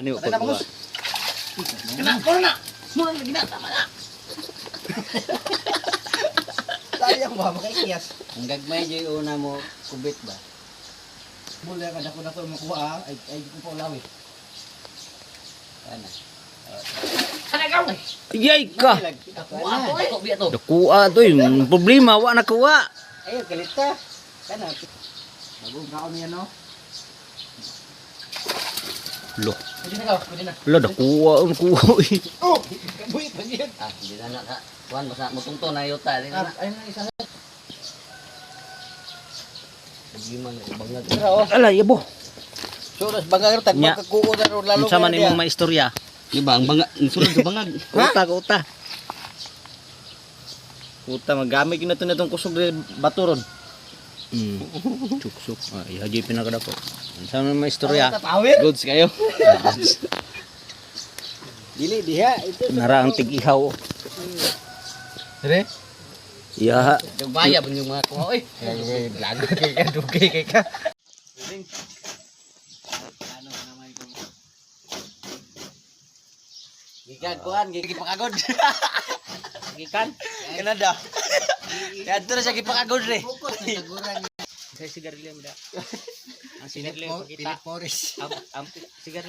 Ano Patay na pagkuha? bagus. Kena, kono na. Semua lagi na, tama na. Sayang ba, makaikiyas. Ang gagmay dyan yung una mo, kubit ba? Mula ka dako makuha, ay ko pa ulawi. Ano? Yay ka! Ako biya to. Nakuha to yung problema, wa nakuha. Ayun, kalita. Kana. Bagong kaon niya no. Lo, Pwede na ka, pwede na. lo nakuha, nakuha. Oh, kabuhi pa yan. Hindi na na. Kuhan, basta mutungto na yuta. Hindi na na. Ayun na isa. Nagiman na bangag. Ala, yabo. So, das bangag tag Nya. magkakuo na ro lalo. Unsa man imong maistorya? Di ba, ang bangag, sulod sa bangag. Kuta. Kuta, magamit yun na ito na itong kusog baturon. Suksuk. Ihagay pinakadako. Unsa man maistorya? Tawir. Goods kayo. Dili diha ito. Nara ang tig-ihaw. Dire. Iya. Yung bayab yung mga kuha. Uy! Lago kay ka, dugay kay ka. Gikan kuhan, gigipakagod. Gikan. Canada. Kaya ito na siya gipakagod re. Sa sigarilyo mo da. Ang sigarilyo pakita. Philip Morris. Ang sigarilyo